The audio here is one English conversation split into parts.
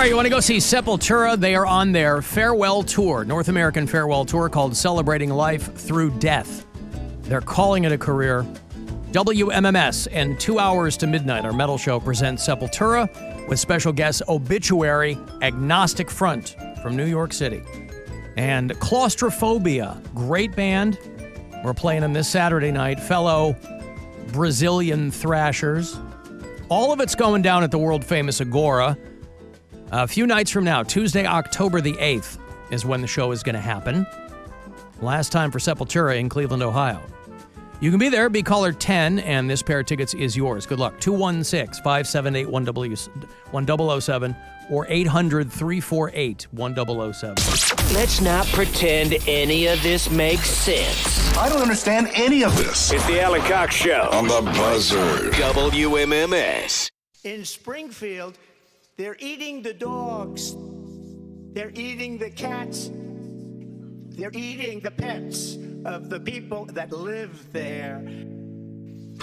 right, you want to go see Sepultura? They are on their farewell tour, North American farewell tour called Celebrating Life Through Death. They're calling it a career. WMMS and 2 Hours to Midnight, our metal show, presents Sepultura with special guest Obituary, Agnostic Front from New York City. And Claustrophobia, great band. We're playing them this Saturday night. Fellow Brazilian thrashers. All of it's going down at the world-famous Agora. A few nights from now, Tuesday, October the 8th, is when the show is going to happen. Last time for Sepultura in Cleveland, Ohio. You can be there, be caller 10, and this pair of tickets is yours. Good luck. 216-578-1007 or 800-348-1007. Let's not pretend any of this makes sense. I don't understand any of this. It's the Alan Cox Show On the Buzzard. WMMS. In Springfield, they're eating the dogs. They're eating the cats. They're eating the pets of the people that live there.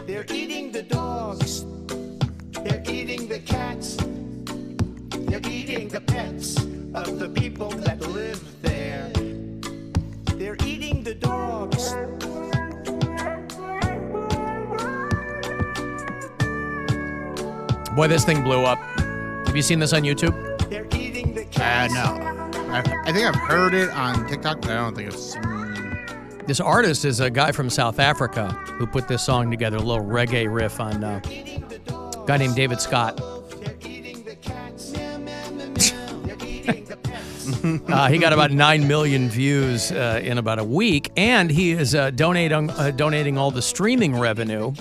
They're eating the dogs. They're eating the cats. They're eating the pets of the people that live there. They're eating the dogs. Boy, this thing blew up. Have you seen this on YouTube? They're eating the cats. No. I think I've heard it on TikTok, but I don't think I've seen it. This artist is a guy from South Africa who put this song together, a little reggae riff on a guy named David Scott. He got about 9 million views in about a week, and he is donating all the streaming revenue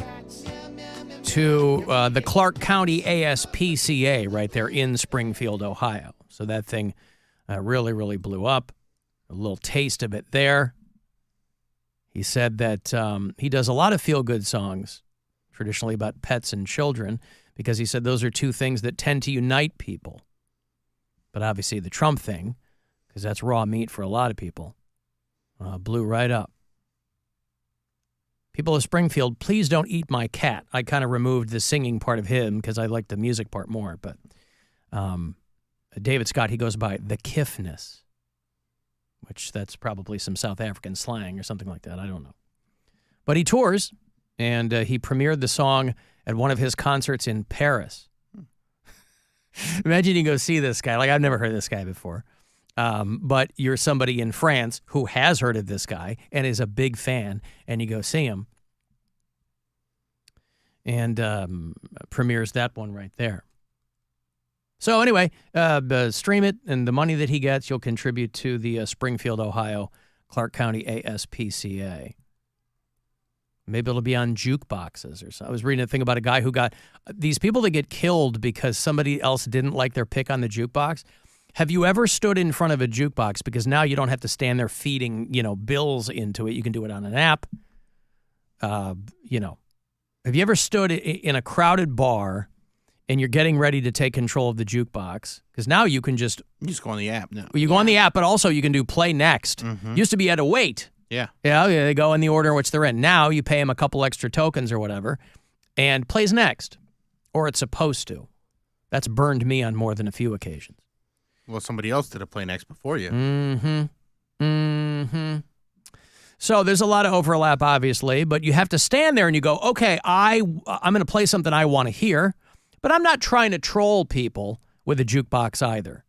to the Clark County ASPCA right there in Springfield, Ohio. So that thing really, really blew up. A little taste of it there. He said that he does a lot of feel-good songs, traditionally about pets and children, because he said those are two things that tend to unite people. But obviously the Trump thing, because that's raw meat for a lot of people, blew right up. People of Springfield, please don't eat my cat. I kind of removed the singing part of him because I like the music part more. But David Scott, he goes by the Kiffness, which that's probably some South African slang or something like that. I don't know. But he tours, and he premiered the song at one of his concerts in Paris. Imagine you go see this guy. Like, I've never heard of this guy before. But you're somebody in France who has heard of this guy and is a big fan, and you go see him. And premieres that one right there. So anyway, stream it, and the money that he gets, you'll contribute to the Springfield, Ohio, Clark County ASPCA. Maybe it'll be on jukeboxes or something. I was reading a thing about a guy who got these people that get killed because somebody else didn't like their pick on the jukebox. Have you ever stood in front of a jukebox? Because now you don't have to stand there feeding, bills into it. You can do it on an app. Have you ever stood in a crowded bar and you're getting ready to take control of the jukebox? Because now you can just... You just go on the app now. You go on the app, but also you can do play next. Mm-hmm. Used to be you had to wait. Yeah. Yeah, they go in the order in which they're in. Now you pay them a couple extra tokens or whatever, and plays next. Or it's supposed to. That's burned me on more than a few occasions. Well, somebody else did a play next before you. Mm-hmm. Mm-hmm. So there's a lot of overlap, obviously, but you have to stand there and you go, okay, I'm going to play something I want to hear, but I'm not trying to troll people with a jukebox either.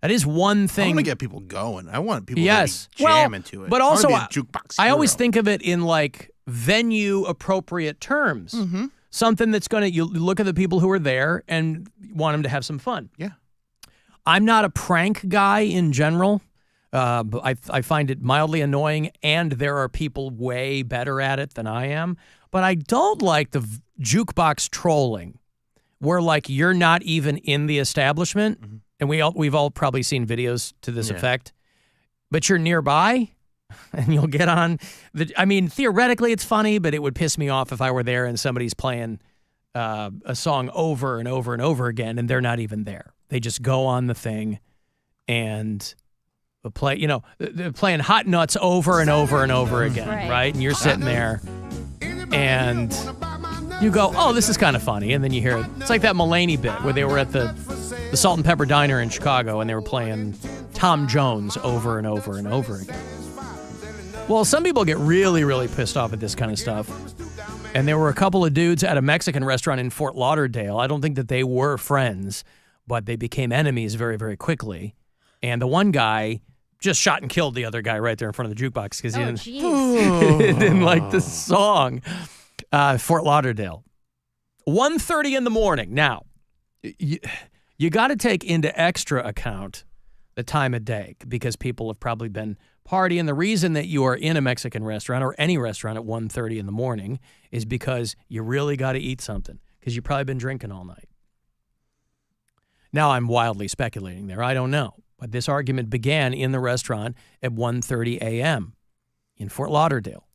That is one thing. I want to get people going. I want people to jam into it. But also, I always think of it in like venue-appropriate terms. Mm-hmm. Something that's going to, you look at the people who are there and want them to have some fun. Yeah. I'm not a prank guy in general. I find it mildly annoying, and there are people way better at it than I am. But I don't like the jukebox trolling, where like you're not even in the establishment, mm-hmm. and we've all probably seen videos to this effect, but you're nearby, and you'll get on the. I mean, theoretically it's funny, but it would piss me off if I were there and somebody's playing a song over and over and over again, and they're not even there. They just go on the thing and play, they're playing Hot Nuts over and over and over again, right? And you're sitting there and you go, oh, this is kind of funny. And then you hear it. It's like that Mulaney bit where they were at the the Salt and Pepper Diner in Chicago, and they were playing Tom Jones over and over and over again. Well, some people get really, really pissed off at this kind of stuff. And there were a couple of dudes at a Mexican restaurant in Fort Lauderdale. I don't think that they were friends, but they became enemies very, very quickly. And the one guy just shot and killed the other guy right there in front of the jukebox because he didn't like the song. Fort Lauderdale. 1:30 in the morning. Now, you got to take into extra account the time of day because people have probably been partying. The reason that you are in a Mexican restaurant or any restaurant at 1:30 in the morning is because you really got to eat something because you've probably been drinking all night. Now, I'm wildly speculating there. I don't know. But this argument began in the restaurant at 1:30 a.m. in Fort Lauderdale.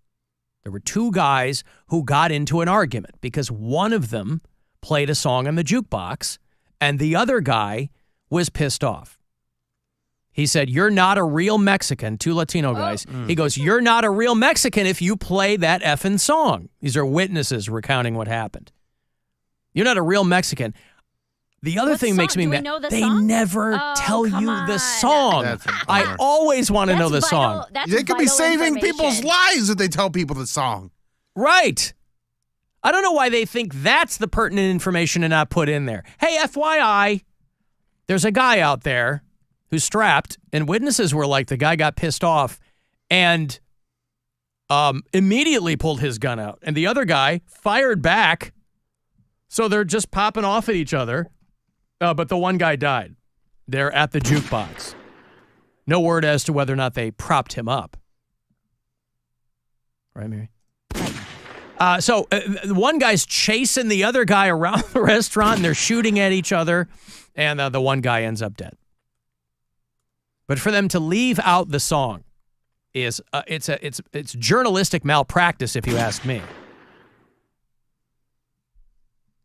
There were two guys who got into an argument because one of them played a song on the jukebox and the other guy was pissed off. He said, "You're not a real Mexican," two Latino guys. He goes, "You're not a real Mexican if you play that effing song." These are witnesses recounting what happened. "You're not a real Mexican." The other thing makes me mad. They never tell you the song. I always want to know the song. They could be saving people's lives if they tell people the song. Right. I don't know why they think that's the pertinent information to not put in there. Hey, FYI, there's a guy out there who's strapped, and witnesses were like, the guy got pissed off and immediately pulled his gun out. And the other guy fired back, so they're just popping off at each other. But the one guy died there at the jukebox. No word as to whether or not they propped him up. Right, Mary? So one guy's chasing the other guy around the restaurant, and they're shooting at each other, and the one guy ends up dead. But for them to leave out the song is it's journalistic malpractice, if you ask me.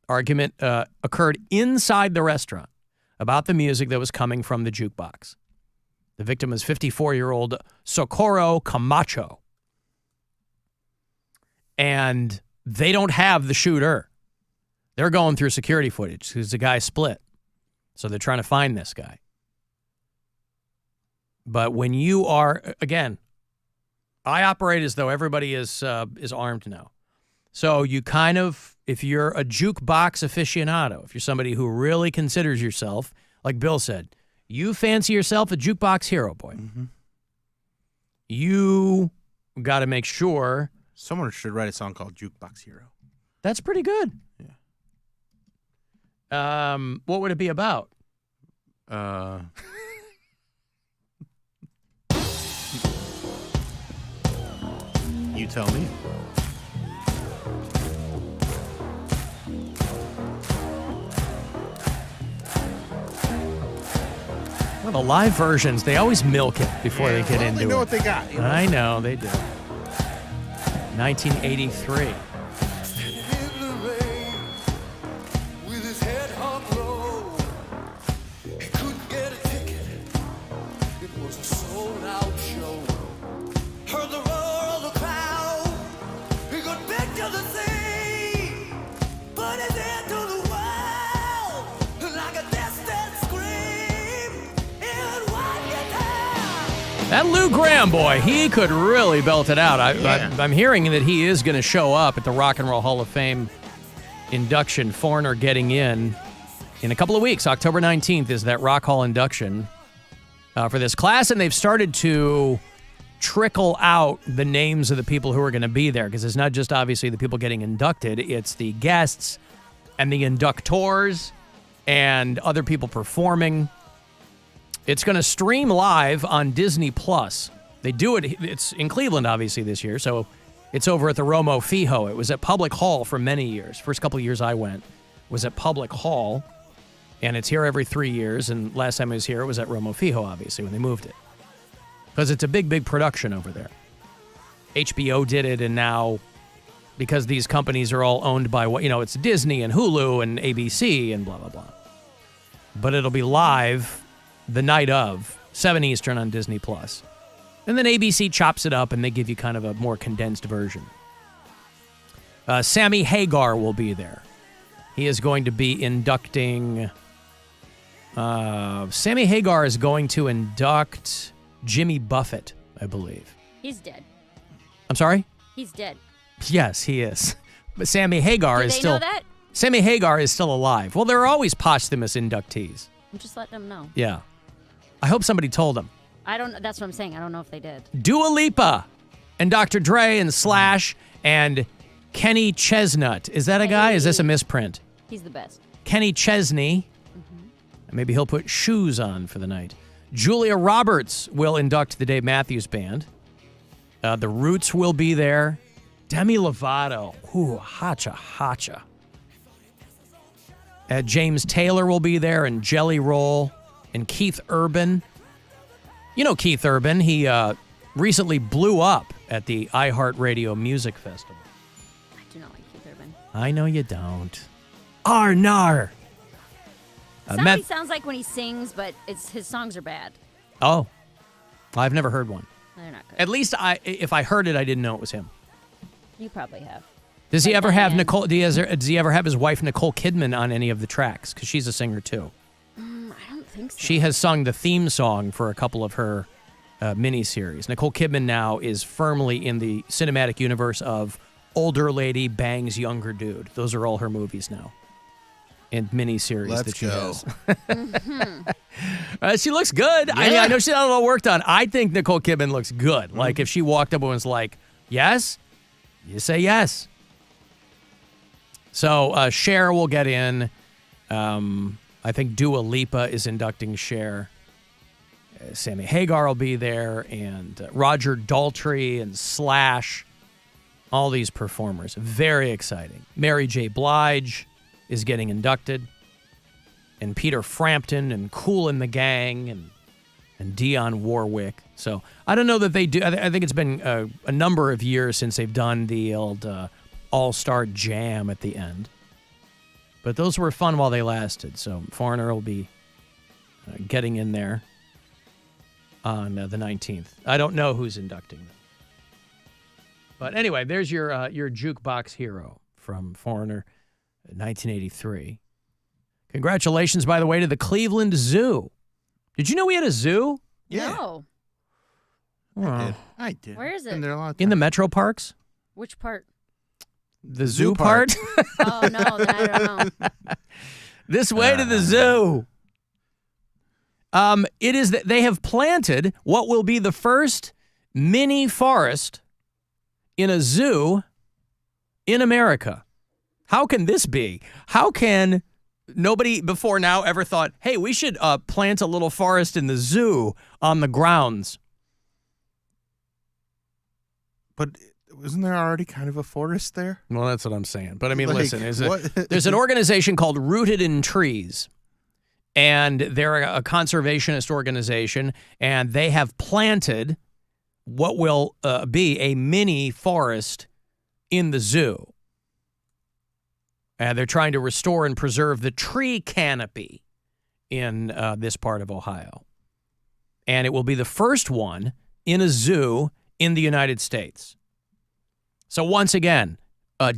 Argument occurred inside the restaurant about the music that was coming from the jukebox. The victim is 54-year-old Socorro Camacho. And they don't have the shooter. They're going through security footage because the guy split. So they're trying to find this guy. But when you are, again, I operate as though everybody is armed now. So you kind of, if you're a jukebox aficionado, if you're somebody who really considers yourself, like Bill said, you fancy yourself a jukebox hero, boy. Mm-hmm. You got to make sure. Someone should write a song called Jukebox Hero. That's pretty good. Yeah. What would it be about? You tell me. Well, the live versions, they always milk it before they get into it. They know what they got. You know? I know, they do. 1983. That Lou Graham boy, he could really belt it out. I'm hearing that he is going to show up at the Rock and Roll Hall of Fame induction. Foreigner getting in a couple of weeks. October 19th is that Rock Hall induction for this class, and they've started to trickle out the names of the people who are going to be there, because it's not just obviously the people getting inducted, it's the guests and the inductors and other people performing. It's going to stream live on Disney Plus. They do it. It's in Cleveland, obviously, this year. So it's over at the Romo Fijo. It was at Public Hall for many years. First couple of years I went was at Public Hall, and it's here every 3 years. And last time I was here, it was at Romo Fijo, obviously, when they moved it. Because it's a big, big production over there. HBO did it, and now, because these companies are all owned by, it's Disney and Hulu and ABC and blah, blah, blah. But it'll be live the night of, 7 Eastern on Disney Plus. And then ABC chops it up and they give you kind of a more condensed version. Sammy Hagar will be there. He is going to be inducting Sammy Hagar is going to induct Jimmy Buffett, I believe. He's dead. I'm sorry? He's dead. Yes, he is. But Sammy Hagar Did is they still... know that? Sammy Hagar is still alive. Well, there are always posthumous inductees. I'm just letting them know. Yeah. I hope somebody told them. That's what I'm saying. I don't know if they did. Dua Lipa and Dr. Dre and Slash and Kenny Chestnut. Is that a guy? Is this a misprint? He's the best. Kenny Chesney. Maybe he'll put shoes on for the night. Julia Roberts will induct the Dave Matthews Band. The Roots will be there. Demi Lovato. Ooh, hacha, hacha. James Taylor will be there, and Jelly Roll, and Keith Urban. You know Keith Urban. He recently blew up at the iHeartRadio Music Festival. I do not like Keith Urban. I know you don't. Arnar. He sounds like when he sings, but his songs are bad. Oh, I've never heard one. They're not good. At least if I heard it, I didn't know it was him. You probably have. Does he But ever have then- Nicole? Does he ever have his wife Nicole Kidman on any of the tracks? Because she's a singer too. I don't think so. She has sung the theme song for a couple of her miniseries. Nicole Kidman now is firmly in the cinematic universe of older lady bangs younger dude. Those are all her movies now. And miniseries Let's that she go. has. She looks good. I mean, Yeah. I know she's not all worked on. I think Nicole Kidman looks good. Like if she walked up and was like, "Yes," you say yes. So Cher will get in. I think Dua Lipa is inducting Cher. Sammy Hagar will be there, and Roger Daltrey and Slash. All these performers. Very exciting. Mary J. Blige is getting inducted. And Peter Frampton and Kool and the Gang and Dionne Warwick. So I don't know that they do. I think it's been a number of years since they've done the old all-star jam at the end. But those were fun while they lasted. So Foreigner will be getting in there on the 19th. I don't know who's inducting them. But anyway, there's your jukebox hero from Foreigner, 1983. Congratulations, by the way, to the Cleveland Zoo. Did you know we had a zoo? Yeah. No. I did. Where is it? Been there a lot of In the times. metro parks? Which part? The zoo Zoo part? Oh, no, then I don't know. This way to the zoo. It is that they have planted what will be the first mini forest in a zoo in America. How can this be? How can nobody before now ever thought, hey, we should plant a little forest in the zoo on the grounds? But isn't there already kind of a forest there? Well, that's what I'm saying. But I mean, Like, listen, what? there's an organization called Rooted in Trees, and they're a conservationist organization, and they have planted what will be a mini forest in the zoo. And they're trying to restore and preserve the tree canopy in this part of Ohio. And it will be the first one in a zoo in the United States. So once again,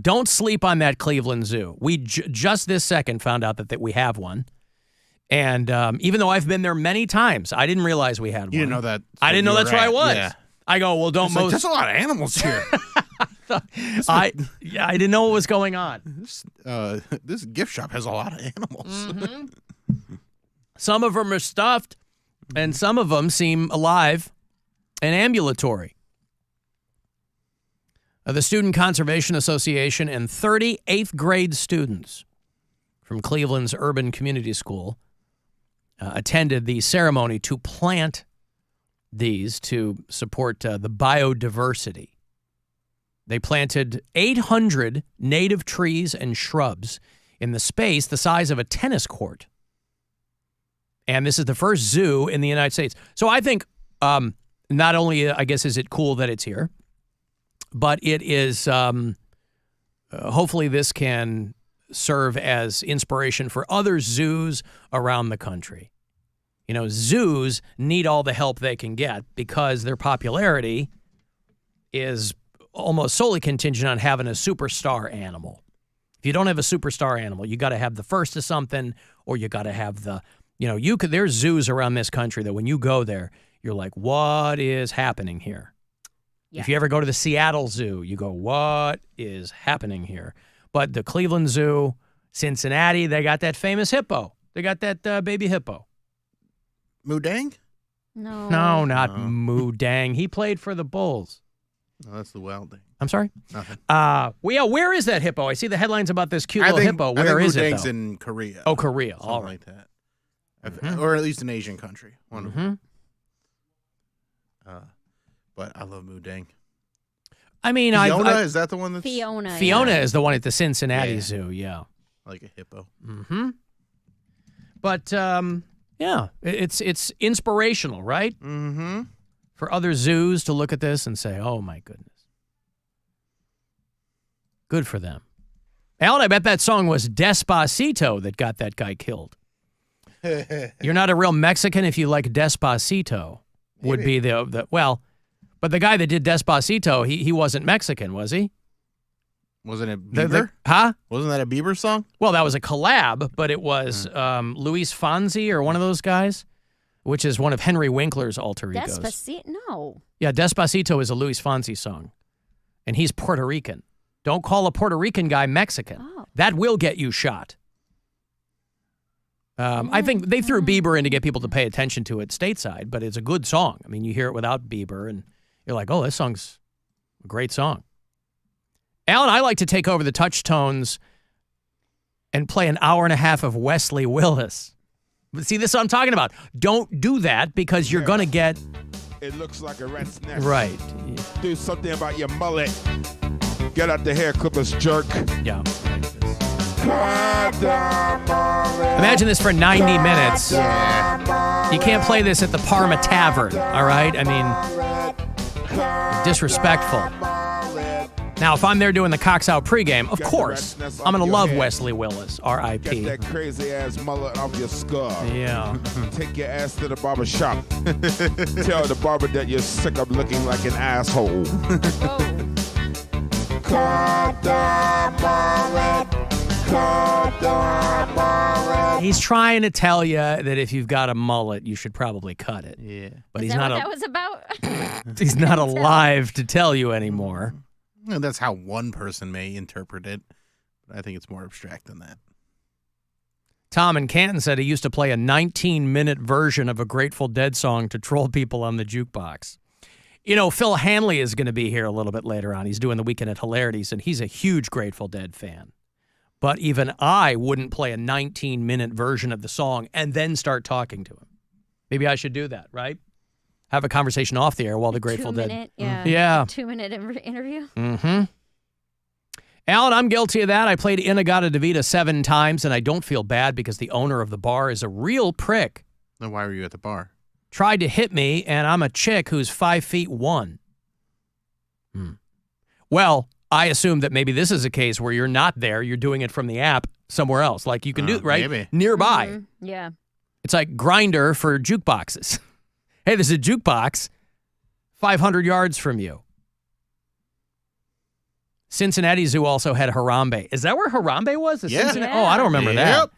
don't sleep on that Cleveland Zoo. We just this second found out that we have one. And even though I've been there many times, I didn't realize we had one. You didn't know that. I didn't know that's where I was. Yeah. I go, well, don't most. There's a lot of animals here. I didn't know what was going on. This gift shop has a lot of animals. Some of them are stuffed, and some of them seem alive and ambulatory. The Student Conservation Association and 30 8th grade students from Cleveland's Urban Community School attended the ceremony to plant these to support the biodiversity. They planted 800 native trees and shrubs in the space the size of a tennis court. And this is the first zoo in the United States. So I think not only, I guess, is it cool that it's here, but it is, hopefully this can serve as inspiration for other zoos around the country. You know, zoos need all the help they can get because their popularity is almost solely contingent on having a superstar animal. If you don't have a superstar animal, you got to have the first of something, or you got to have the there's zoos around this country that when you go there, you're like, what is happening here? Yeah. If you ever go to the Seattle Zoo, you go, what is happening here? But the Cleveland Zoo, Cincinnati, they got that famous hippo. They got that baby hippo. Mudang? No. No, not Moo Dang. He played for the Bulls. No, that's the wild thing. I'm sorry? Nothing. Where is that hippo? I see the headlines about this cute little hippo. Where is it, Mudang's though? in Korea. Oh, Korea. Something All right. like that. Or at least an Asian country. One of them. But I love Mudang. I mean, Fiona, is that the one that's... Fiona. Fiona is the one at the Cincinnati Zoo, yeah. Like a hippo. Mm-hmm. But, it's inspirational, right? Mm-hmm. For other zoos to look at this and say, oh, my goodness. Good for them. Alan, I bet that song was Despacito that got that guy killed. You're not a real Mexican if you like Despacito. Maybe. Would be but the guy that did Despacito, he wasn't Mexican, was he? Wasn't it Bieber? Huh? Wasn't that a Bieber song? Well, that was a collab, but it was Luis Fonsi or one of those guys, which is one of Henry Winkler's alter egos. Despacito? No. Yeah, Despacito is a Luis Fonsi song, and he's Puerto Rican. Don't call a Puerto Rican guy Mexican. Oh. That will get you shot. I think they threw Bieber in to get people to pay attention to it stateside, but it's a good song. I mean, you hear it without Bieber, and you're like, oh, this song's a great song. Alan, I like to take over the touch tones and play an hour and a half of Wesley Willis. But see, this is what I'm talking about. Don't do that because you're going to get... It looks like a rat's nest. Right. Do something about your mullet. Get out the hair clippers, jerk. Yeah. Imagine this for 90 minutes. Yeah. You can't play this at the Parma Tavern, all right? I mean, disrespectful. Now, if I'm there doing the Cox Out pregame, of course, I'm going to love Wesley Willis, Get R.I.P. that crazy ass mullet off your skull. Yeah. Take your ass to the barber shop. Tell the barber that you're sick of looking like an asshole. Cut the mullet. Cut the mullet. He's trying to tell you that if you've got a mullet, you should probably cut it. Yeah. But Is he's that not what that was about? he's not alive to tell you anymore. And that's how one person may interpret it. But I think it's more abstract than that. Tom in Canton said he used to play a 19-minute version of a Grateful Dead song to troll people on the jukebox. You know, Phil Hanley is going to be here a little bit later on. He's doing the Weekend at Hilarities, and he's a huge Grateful Dead fan. But even I wouldn't play a 19-minute version of the song and then start talking to him. Maybe I should do that, right? Have a conversation off the air while the Grateful Dead... Yeah. 2-minute interview. Mm-hmm. Alan, I'm guilty of that. I played Inagata DeVita 7 times, and I don't feel bad because the owner of the bar is a real prick. Then why were you at the bar? Tried to hit me, and I'm a chick who's 5'1". Well, I assume that maybe this is a case where you're not there. You're doing it from the app somewhere else. Like you can do it, right? Maybe. Nearby. Mm-hmm. Yeah. It's like Grindr for jukeboxes. Hey, there's a jukebox 500 yards from you. Cincinnati Zoo also had Harambe. Is that where Harambe was? The Yeah. Cincinnati? Oh, I don't remember that. Yep.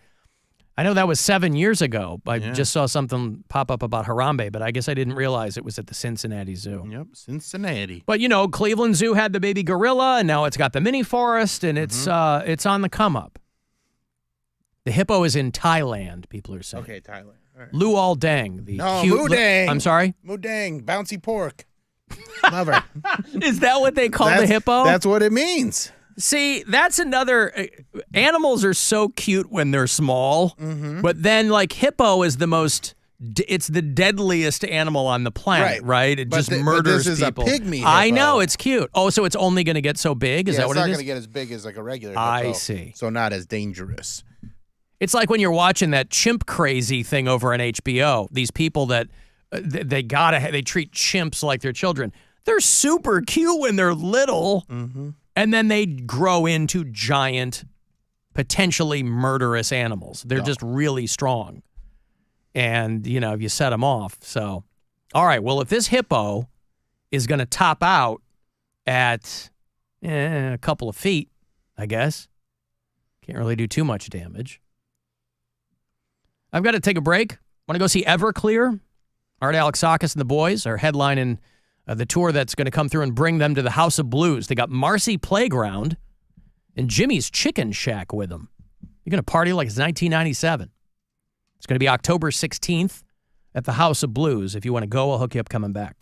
I know that was 7 years ago. I just saw something pop up about Harambe, but I guess I didn't realize it was at the Cincinnati Zoo. Yep, Cincinnati. But, you know, Cleveland Zoo had the baby gorilla, and now it's got the mini forest, and it's on the come-up. The hippo is in Thailand, people are saying. Okay, Thailand. All right. Luol Deng. The No, cute Mudang. I'm sorry? Mudang, bouncy pork. Love her. Is that what they call the hippo? That's what it means. See, that's another... animals are so cute when they're small, but then, like, hippo is the most... It's the deadliest animal on the planet, right? It just murders this is people. a pygmy hippo. I know, it's cute. Oh, so it's only going to get so big? Is that what it's it not is? going to get as big as like a regular hippo. I see. So not as dangerous. It's like when you're watching that chimp crazy thing over on HBO. These people that they treat chimps like their children. They're super cute when they're little, and then they grow into giant, potentially murderous animals. They're just really strong, and you know, you set them off. So, all right. Well, if this hippo is going to top out at a couple of feet, I guess can't really do too much damage. I've got to take a break. Want to go see Everclear? Art Alexakis and the boys are headlining the tour that's going to come through and bring them to the House of Blues. They got Marcy Playground and Jimmy's Chicken Shack with them. You're going to party like it's 1997. It's going to be October 16th at the House of Blues. If you want to go, I'll hook you up coming back.